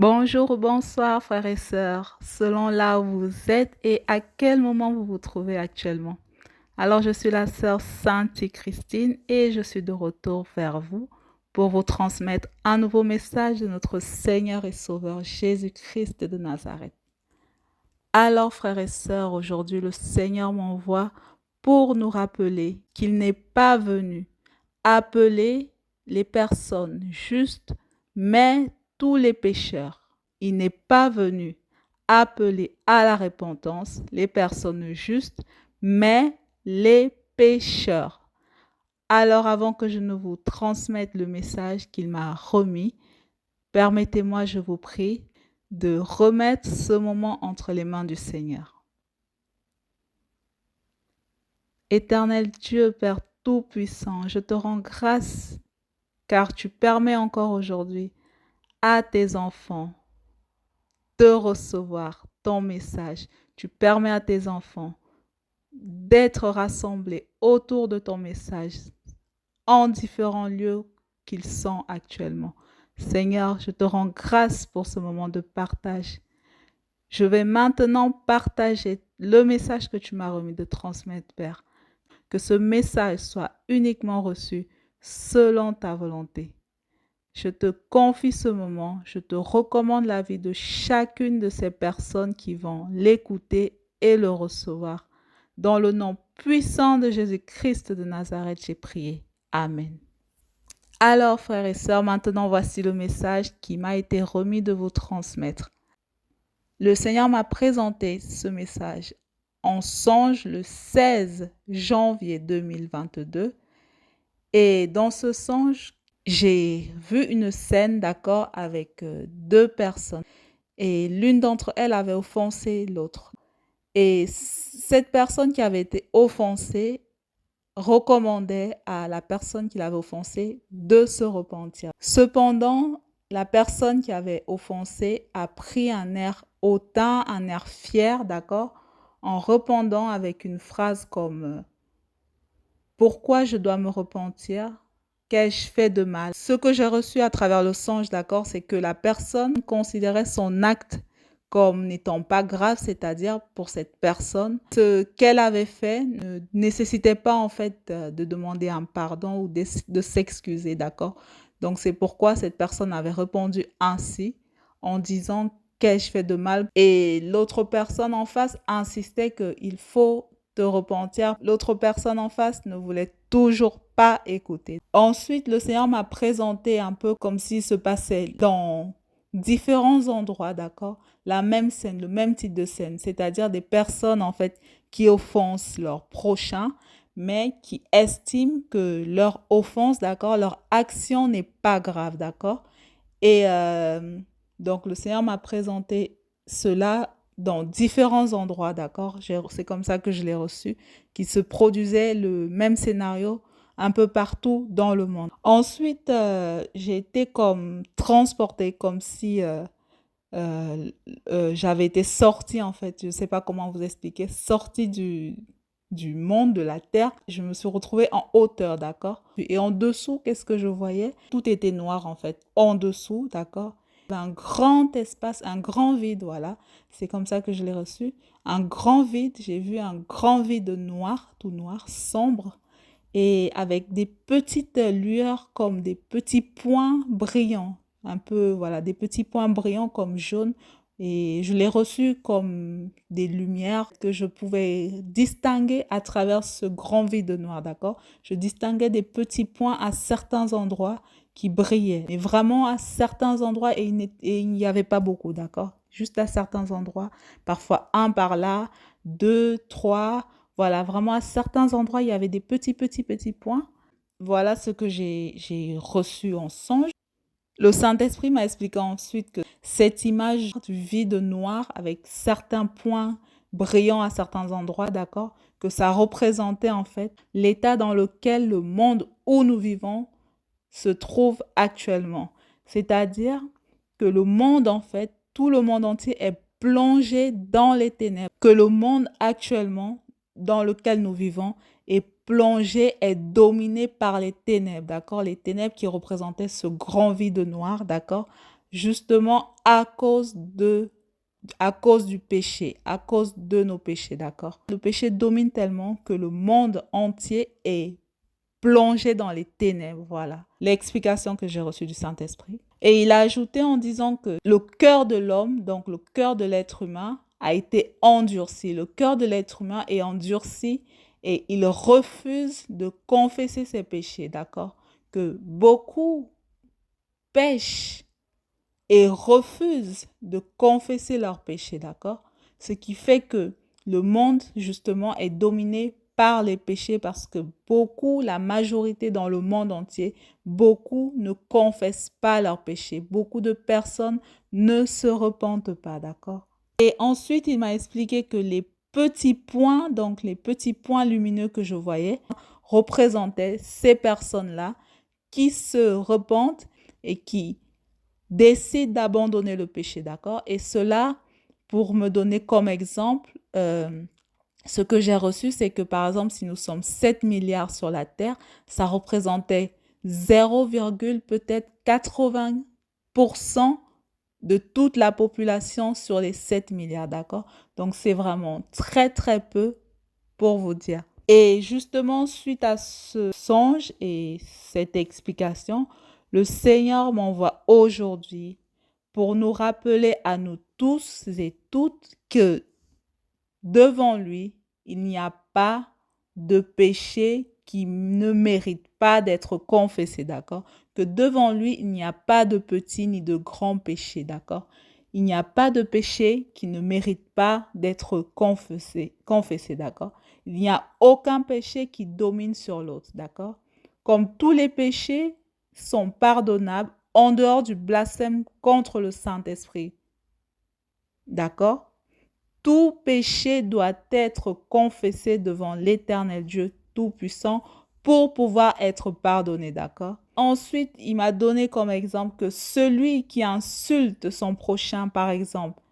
Bonjour ou bonsoir frères et sœurs, selon là où vous êtes et à quel moment vous vous trouvez actuellement. Alors je suis la sœur Sainte Christine et je suis de retour vers vous pour vous transmettre un nouveau message de notre Seigneur et Sauveur Jésus-Christ de Nazareth. Alors frères et sœurs, aujourd'hui le Seigneur m'envoie pour nous rappeler qu'il n'est pas venu appeler les personnes justes, mais tous les pécheurs. Il n'est pas venu appeler à la repentance les personnes justes, mais les pécheurs. Alors avant que je ne vous transmette le message qu'il m'a remis, permettez-moi, je vous prie, de remettre ce moment entre les mains du Seigneur. Éternel Dieu, Père Tout-Puissant, je te rends grâce car tu permets encore aujourd'hui à tes enfants de recevoir ton message. Tu permets à tes enfants d'être rassemblés autour de ton message en différents lieux qu'ils sont actuellement. Seigneur, je te rends grâce pour ce moment de partage. Je vais maintenant partager le message que tu m'as remis de transmettre, Père. Que ce message soit uniquement reçu selon ta volonté. Je te confie ce moment, je te recommande la vie de chacune de ces personnes qui vont l'écouter et le recevoir. Dans le nom puissant de Jésus-Christ de Nazareth, j'ai prié. Amen. Alors, frères et sœurs, maintenant voici le message qui m'a été remis de vous transmettre. Le Seigneur m'a présenté ce message en songe le 16 janvier 2022 et dans ce songe, j'ai vu une scène, d'accord, avec deux personnes et l'une d'entre elles avait offensé l'autre. Et cette personne qui avait été offensée recommandait à la personne qui l'avait offensée de se repentir. Cependant, la personne qui avait offensé a pris un air hautain, un air fier, d'accord, en répondant avec une phrase comme pourquoi je dois me repentir? Qu'ai-je fait de mal? Ce que j'ai reçu à travers le songe, d'accord, c'est que la personne considérait son acte comme n'étant pas grave, c'est-à-dire pour cette personne, ce qu'elle avait fait ne nécessitait pas en fait de demander un pardon ou de s'excuser, d'accord? Donc c'est pourquoi cette personne avait répondu ainsi en disant qu'ai-je fait de mal? Et l'autre personne en face insistait qu'il faut te repentir. L'autre personne en face ne voulait toujours pas écouter. Ensuite, le Seigneur m'a présenté un peu comme s'il se passait dans différents endroits, d'accord? La même scène, le même type de scène, c'est-à-dire des personnes en fait qui offensent leur prochain, mais qui estiment que leur offense, d'accord, leur action n'est pas grave, d'accord? Et donc, le Seigneur m'a présenté cela dans différents endroits, d'accord? C'est comme ça que je l'ai reçu, qui se produisait le même scénario un peu partout dans le monde. Ensuite, j'ai été comme transportée, comme si euh, j'avais été sortie, en fait, je ne sais pas comment vous expliquer, sortie du monde, de la terre. Je me suis retrouvée en hauteur, d'accord? Et en dessous, qu'est-ce que je voyais? Tout était noir, en fait. En dessous, d'accord? Un grand espace, un grand vide, voilà. C'est comme ça que je l'ai reçu. Un grand vide, j'ai vu un grand vide noir, tout noir, sombre, et avec des petites lueurs comme des petits points brillants, un peu, voilà, des petits points brillants comme jaune. Et je l'ai reçu comme des lumières que je pouvais distinguer à travers ce grand vide noir, d'accord? Je distinguais des petits points à certains endroits qui brillaient, mais vraiment à certains endroits et il n'y avait pas beaucoup, d'accord? Juste à certains endroits, parfois un par là, deux, trois, voilà, vraiment à certains endroits, il y avait des petits points. Voilà ce que j'ai reçu en songe. Le Saint-Esprit m'a expliqué ensuite que cette image du vide noir avec certains points brillants à certains endroits, d'accord, que ça représentait en fait l'état dans lequel le monde où nous vivons se trouve actuellement. C'est-à-dire que le monde, en fait, tout le monde entier est plongé dans les ténèbres, que le monde actuellement dans lequel nous vivons est plongé, est dominé par les ténèbres, d'accord? Les ténèbres qui représentaient ce grand vide noir, d'accord? justement à cause du péché, à cause de nos péchés, d'accord? Le péché domine tellement que le monde entier est plongé dans les ténèbres, voilà. L'explication que j'ai reçue du Saint-Esprit. Et il a ajouté en disant que le cœur de l'homme, donc le cœur de l'être humain, a été endurci. Le cœur de l'être humain est endurci et il refuse de confesser ses péchés, d'accord? Que beaucoup pêchent et refusent de confesser leurs péchés, d'accord? Ce qui fait que le monde, justement, est dominé par les péchés parce que beaucoup, la majorité dans le monde entier, beaucoup ne confessent pas leurs péchés. Beaucoup de personnes ne se repentent pas, d'accord? Et ensuite, il m'a expliqué que les petits points, donc les petits points lumineux que je voyais, représentaient ces personnes-là qui se repentent et qui décide d'abandonner le péché, d'accord? Et cela, pour me donner comme exemple, ce que j'ai reçu, c'est que par exemple, si nous sommes 7 milliards sur la Terre, ça représentait 0, peut-être 80% de toute la population sur les 7 milliards, d'accord? Donc, c'est vraiment très, très peu pour vous dire. Et justement, suite à ce songe et cette explication, le Seigneur m'envoie aujourd'hui pour nous rappeler à nous tous et toutes que devant lui, il n'y a pas de péché qui ne mérite pas d'être confessé, d'accord? Que devant lui, il n'y a pas de petit ni de grand péché, d'accord? Il n'y a pas de péché qui ne mérite pas d'être confessé, d'accord? Il n'y a aucun péché qui domine sur l'autre, d'accord? Comme tous les péchés sont pardonnables en dehors du blasphème contre le Saint-Esprit, d'accord? Tout péché doit être confessé devant l'Éternel Dieu Tout-Puissant pour pouvoir être pardonné, d'accord? Ensuite, il m'a donné comme exemple que celui qui insulte son prochain, par exemple,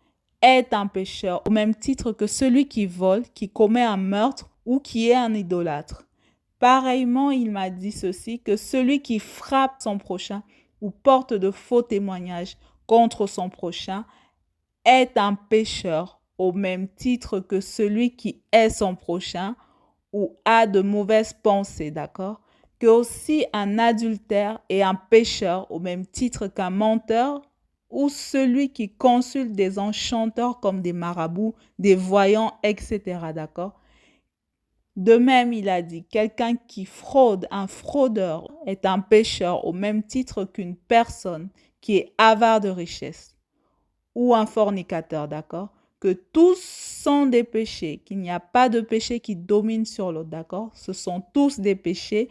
est un pécheur, au même titre que celui qui vole, qui commet un meurtre ou qui est un idolâtre. Pareillement, il m'a dit ceci, que celui qui frappe son prochain ou porte de faux témoignages contre son prochain est un pécheur, au même titre que celui qui est son prochain ou a de mauvaises pensées, d'accord? Que aussi un adultère est un pécheur, au même titre qu'un menteur ou celui qui consulte des enchanteurs comme des marabouts, des voyants, etc., d'accord? De même, il a dit, quelqu'un qui fraude, un fraudeur, est un pécheur au même titre qu'une personne qui est avare de richesse ou un fornicateur, d'accord? Que tous sont des péchés, qu'il n'y a pas de péché qui domine sur l'autre, d'accord? Ce sont tous des péchés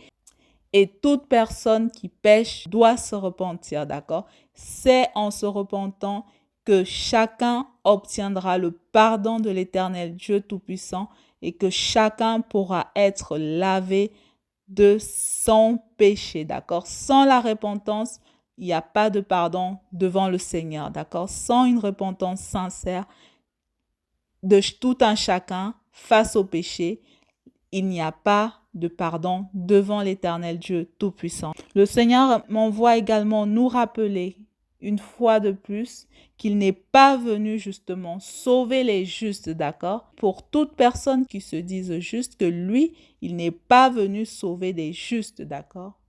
et toute personne qui pêche doit se repentir, d'accord? C'est en se repentant que chacun obtiendra le pardon de l'Éternel Dieu Tout-Puissant et que chacun pourra être lavé de son péché, d'accord? Sans la repentance, il n'y a pas de pardon devant le Seigneur, d'accord? Sans une repentance sincère de tout un chacun face au péché, il n'y a pas de pardon devant l'Éternel Dieu Tout-Puissant. Le Seigneur m'envoie également nous rappeler une fois de plus qu'il n'est pas venu justement sauver les justes, d'accord? Pour toute personne qui se dise juste, que lui, il n'est pas venu sauver les justes, d'accord?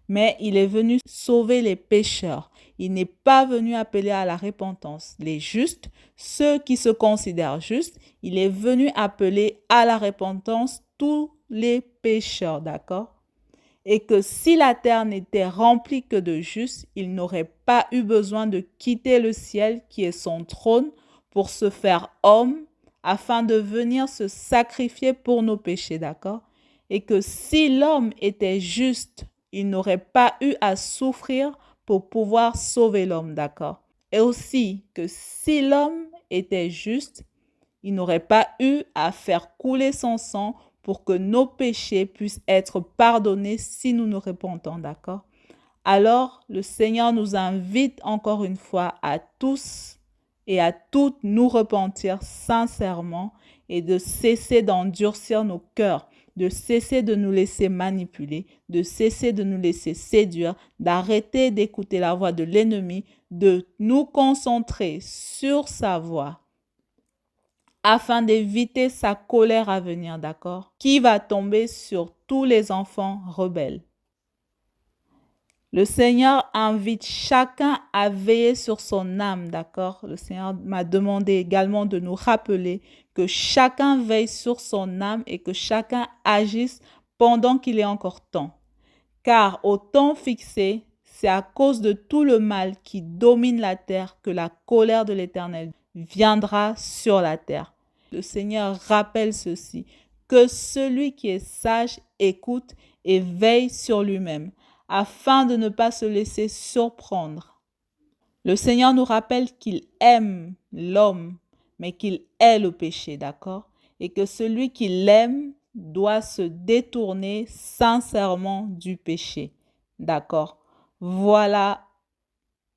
Mais il est venu sauver les pécheurs. Il n'est pas venu appeler à la repentance les justes, ceux qui se considèrent justes. Il est venu appeler à la repentance tous les pécheurs, d'accord? Et que si la terre n'était remplie que de justes, il n'aurait pas eu besoin de quitter le ciel qui est son trône pour se faire homme afin de venir se sacrifier pour nos péchés, d'accord? Et que si l'homme était juste, il n'aurait pas eu à souffrir pour pouvoir sauver l'homme, d'accord? Et aussi que si l'homme était juste, il n'aurait pas eu à faire couler son sang pour que nos péchés puissent être pardonnés si nous nous repentons, d'accord? Alors, le Seigneur nous invite encore une fois à tous et à toutes nous repentir sincèrement et de cesser d'endurcir nos cœurs, de cesser de nous laisser manipuler, de cesser de nous laisser séduire, d'arrêter d'écouter la voix de l'ennemi, de nous concentrer sur sa voix afin d'éviter sa colère à venir, d'accord? Qui va tomber sur tous les enfants rebelles. Le Seigneur invite chacun à veiller sur son âme, d'accord? Le Seigneur m'a demandé également de nous rappeler que chacun veille sur son âme et que chacun agisse pendant qu'il est encore temps. Car au temps fixé, c'est à cause de tout le mal qui domine la terre que la colère de l'Éternel viendra sur la terre. Le Seigneur rappelle ceci, que celui qui est sage écoute et veille sur lui-même, afin de ne pas se laisser surprendre. Le Seigneur nous rappelle qu'il aime l'homme, mais qu'il hait le péché, d'accord? Et que celui qui l'aime doit se détourner sincèrement du péché, d'accord? Voilà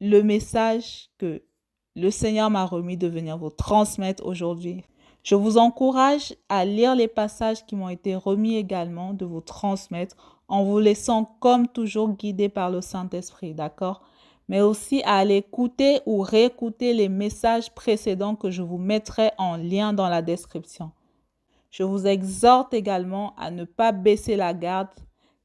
le message que le Seigneur m'a remis de venir vous transmettre aujourd'hui. Je vous encourage à lire les passages qui m'ont été remis également, de vous transmettre en vous laissant comme toujours guider par le Saint-Esprit, d'accord? Mais aussi à aller écouter ou réécouter les messages précédents que je vous mettrai en lien dans la description. Je vous exhorte également à ne pas baisser la garde,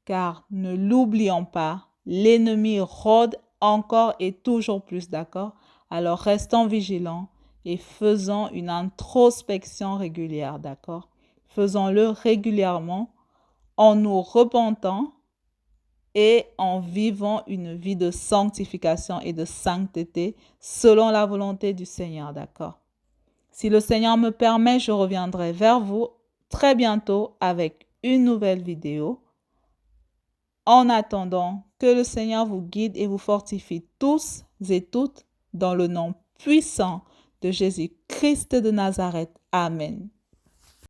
car ne l'oublions pas, l'ennemi rôde encore et toujours plus, d'accord? Alors restons vigilants et faisons une introspection régulière, d'accord? Faisons-le régulièrement en nous repentant et en vivant une vie de sanctification et de sainteté selon la volonté du Seigneur, d'accord? Si le Seigneur me permet, je reviendrai vers vous très bientôt avec une nouvelle vidéo. En attendant, que le Seigneur vous guide et vous fortifie tous et toutes dans le nom puissant de Jésus-Christ de Nazareth. Amen.